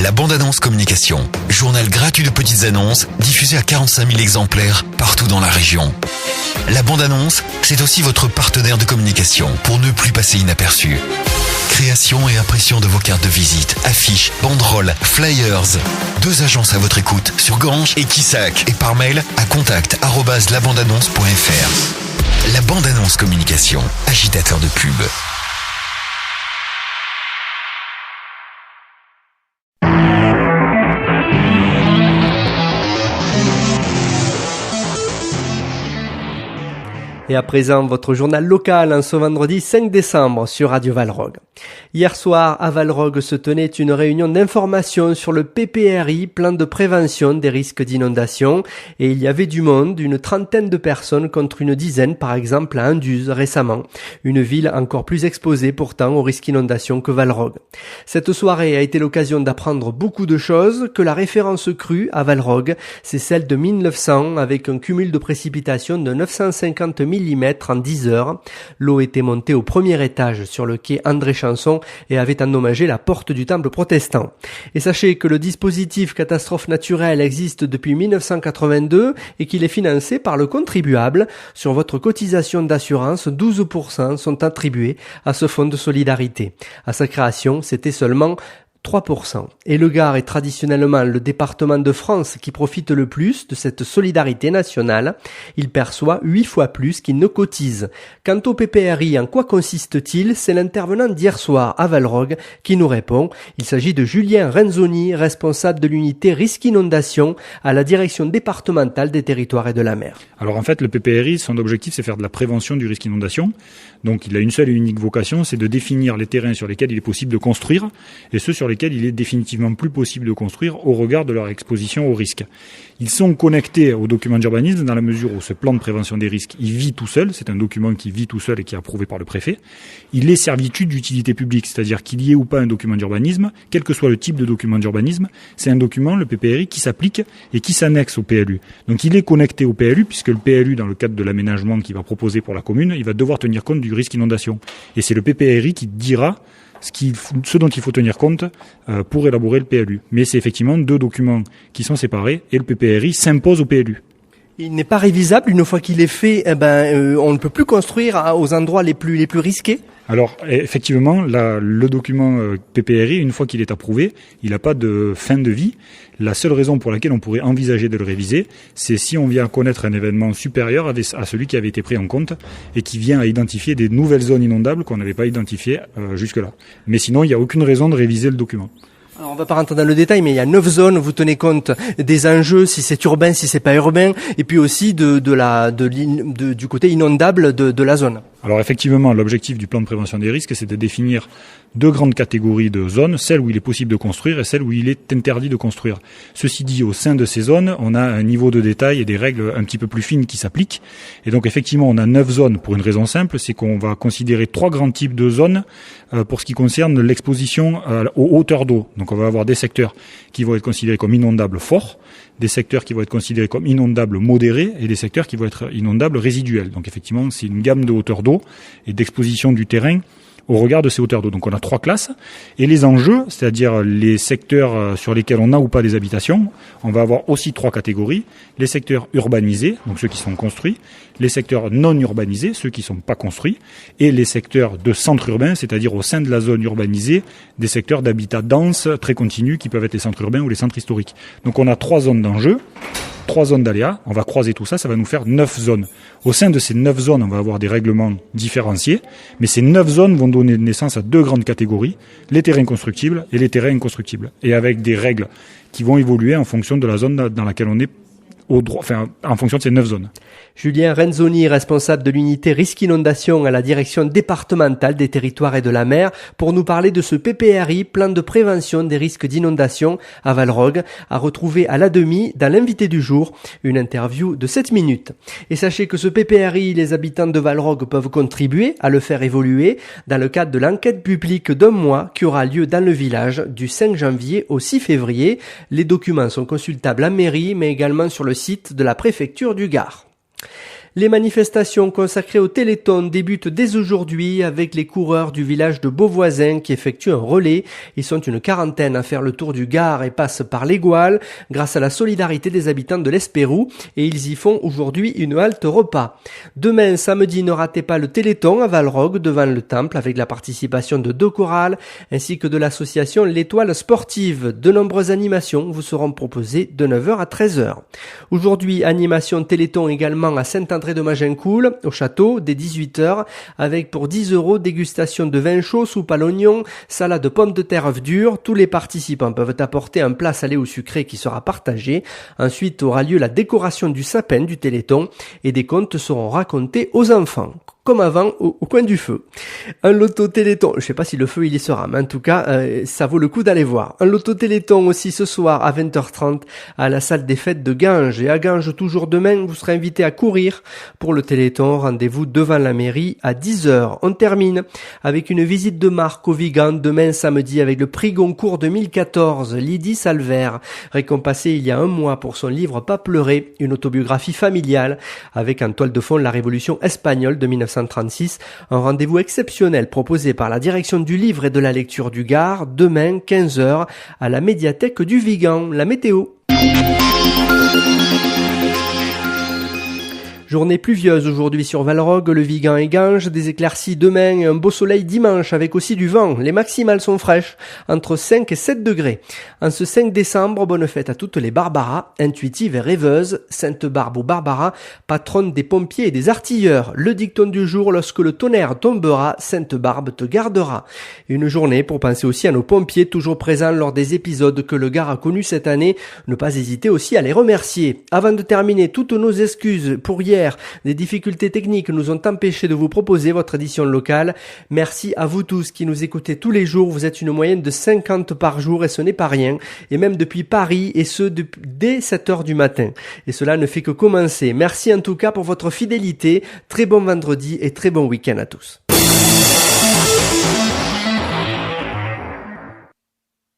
La bande-annonce communication. Journal gratuit de petites annonces diffusé à 45 000 exemplaires partout dans la région. La bande-annonce, c'est aussi votre partenaire de communication pour ne plus passer inaperçu. Création et impression de vos cartes de visite, affiches, banderoles, flyers. 2 agences à votre écoute sur Ganges et Quissac et par mail à contact@labandeannonce.fr. La bande-annonce communication, agitateur de pub. Et à présent, votre journal local en ce vendredi 5 décembre sur Radio Valrog. Hier soir, à Valrog se tenait une réunion d'information sur le PPRI, plan de prévention des risques d'inondation. Et il y avait du monde, une trentaine de personnes contre une dizaine, par exemple à Anduze récemment. Une ville encore plus exposée pourtant aux risques d'inondation que Valrog. Cette soirée a été l'occasion d'apprendre beaucoup de choses, que la référence crue à Valrog, c'est celle de 1900 avec un cumul de précipitations de 950 mm en 10 heures. L'eau était montée au premier étage sur le quai André Chanson et avait endommagé la porte du temple protestant. Et sachez que le dispositif catastrophe naturelle existe depuis 1982 et qu'il est financé par le contribuable. Sur votre cotisation d'assurance, 12% sont attribués à ce fonds de solidarité. À sa création, c'était seulement 3%. Et le Gard est traditionnellement le département de France qui profite le plus de cette solidarité nationale. Il perçoit 8 fois plus qu'il ne cotise. Quant au PPRI, en quoi consiste-t-il? C'est l'intervenant d'hier soir à Valrog qui nous répond. Il s'agit de Julien Renzoni, responsable de l'unité risque inondation à la direction départementale des territoires et de la mer. Alors en fait, le PPRI, son objectif, c'est faire de la prévention du risque inondation. Donc il a une seule et unique vocation, c'est de définir les terrains sur lesquels il est possible de construire et ceux sur lesquels il est définitivement plus possible de construire au regard de leur exposition au risque. Ils sont connectés aux documents d'urbanisme dans la mesure où ce plan de prévention des risques, il vit tout seul, c'est un document qui vit tout seul et qui est approuvé par le préfet. Il est servitude d'utilité publique, c'est-à-dire qu'il y ait ou pas un document d'urbanisme, quel que soit le type de document d'urbanisme, c'est un document, le PPRI, qui s'applique et qui s'annexe au PLU. Donc il est connecté au PLU puisque le PLU, dans le cadre de l'aménagement qu'il va proposer pour la commune, il va devoir tenir compte du risque inondation. Et c'est le PPRI qui dira ce dont il faut tenir compte pour élaborer le PLU. Mais c'est effectivement 2 documents qui sont séparés et le PPRI s'impose au PLU. Il n'est pas révisable une fois qu'il est fait. On ne peut plus construire aux endroits les plus risqués. Alors effectivement, le document PPRI, une fois qu'il est approuvé, il n'a pas de fin de vie. La seule raison pour laquelle on pourrait envisager de le réviser, c'est si on vient connaître un événement supérieur à celui qui avait été pris en compte et qui vient à identifier des nouvelles zones inondables qu'on n'avait pas identifiées jusque-là. Mais sinon, il n'y a aucune raison de réviser le document. Alors on va pas rentrer dans le détail, mais il y a 9 zones, vous tenez compte des enjeux, si c'est urbain, si c'est pas urbain, et puis aussi du côté inondable de la zone. Alors effectivement, l'objectif du plan de prévention des risques, c'est de définir 2 grandes catégories de zones, celles où il est possible de construire et celles où il est interdit de construire. Ceci dit, au sein de ces zones, on a un niveau de détail et des règles un petit peu plus fines qui s'appliquent. Et donc effectivement, on a 9 zones pour une raison simple, c'est qu'on va considérer 3 grands types de zones pour ce qui concerne l'exposition aux hauteurs d'eau. Donc on va avoir des secteurs qui vont être considérés comme inondables forts, des secteurs qui vont être considérés comme inondables modérés et des secteurs qui vont être inondables résiduels. Donc effectivement, c'est une gamme de hauteurs d'eau et d'exposition du terrain au regard de ces hauteurs d'eau. Donc on a 3 classes. Et les enjeux, c'est-à-dire les secteurs sur lesquels on a ou pas des habitations, on va avoir aussi 3 catégories. Les secteurs urbanisés, donc ceux qui sont construits, les secteurs non urbanisés, ceux qui ne sont pas construits, et les secteurs de centre urbain, c'est-à-dire au sein de la zone urbanisée, des secteurs d'habitat dense, très continu, qui peuvent être les centres urbains ou les centres historiques. Donc on a 3 zones d'enjeux. 3 zones d'aléas, on va croiser tout ça, ça va nous faire 9 zones. Au sein de ces 9 zones, on va avoir des règlements différenciés, mais ces 9 zones vont donner naissance à 2 grandes catégories, les terrains constructibles et les terrains inconstructibles, et avec des règles qui vont évoluer en fonction de la zone dans laquelle on est en fonction de ces 9 zones. Julien Renzoni, responsable de l'unité risque inondation à la direction départementale des territoires et de la mer, pour nous parler de ce PPRI, plan de prévention des risques d'inondation à Valrog, à retrouver à la demi dans l'invité du jour, une interview de 7 minutes. Et sachez que ce PPRI, les habitants de Valrog peuvent contribuer à le faire évoluer dans le cadre de l'enquête publique d'1 mois qui aura lieu dans le village du 5 janvier au 6 février. Les documents sont consultables en mairie, mais également sur le site de la préfecture du Gard. Les manifestations consacrées au Téléthon débutent dès aujourd'hui avec les coureurs du village de Beauvoisin qui effectuent un relais. Ils sont une quarantaine à faire le tour du Gard et passent par l'Égoal grâce à la solidarité des habitants de l'Espérou et ils y font aujourd'hui une halte repas. Demain, samedi, ne ratez pas le Téléthon à Valrogue devant le temple avec la participation de 2 chorales ainsi que de l'association L'Étoile Sportive. De nombreuses animations vous seront proposées de 9h à 13h. Aujourd'hui, animation Téléthon également à Saint-André de Magincoul, au château, dès 18h, avec pour 10 € dégustation de vin chaud, soupe à l'oignon, salade de pommes de terre œufs durs. Tous les participants peuvent apporter un plat salé ou sucré qui sera partagé. Ensuite aura lieu la décoration du sapin du Téléthon et des contes seront racontés aux enfants, comme avant au coin du feu. Un loto Téléthon, je sais pas si le feu il y sera, mais en tout cas, ça vaut le coup d'aller voir. Un loto Téléthon aussi ce soir à 20h30 à la salle des fêtes de Ganges. Et à Ganges, toujours demain, vous serez invité à courir pour le Téléthon. Rendez-vous devant la mairie à 10h. On termine avec une visite de marque au Vigan demain samedi avec le prix Goncourt 2014. Lydie Salvert, récompensée il y a un mois pour son livre Pas pleurer, une autobiographie familiale avec en toile de fond la révolution espagnole de 1936, un rendez-vous exceptionnel proposé par la direction du livre et de la lecture du Gard, demain 15h à la médiathèque du Vigan. La météo. Journée pluvieuse aujourd'hui sur Valrogue, le Vigan et Ganges, des éclaircies demain et un beau soleil dimanche avec aussi du vent. Les maximales sont fraîches, entre 5 et 7 degrés. En ce 5 décembre, bonne fête à toutes les Barbaras, intuitives et rêveuses. Sainte Barbe ou Barbara, patronne des pompiers et des artilleurs. Le dicton du jour, lorsque le tonnerre tombera, Sainte Barbe te gardera. Une journée pour penser aussi à nos pompiers toujours présents lors des épisodes que le Gard a connus cette année. Ne pas hésiter aussi à les remercier. Avant de terminer, toutes nos excuses pour hier. Des difficultés techniques nous ont empêché de vous proposer votre édition locale. Merci à vous tous qui nous écoutez tous les jours. Vous êtes une moyenne de 50 par jour et ce n'est pas rien. Et même depuis Paris et ce dès 7h du matin. Et cela ne fait que commencer. Merci en tout cas pour votre fidélité. Très bon vendredi et très bon week-end à tous.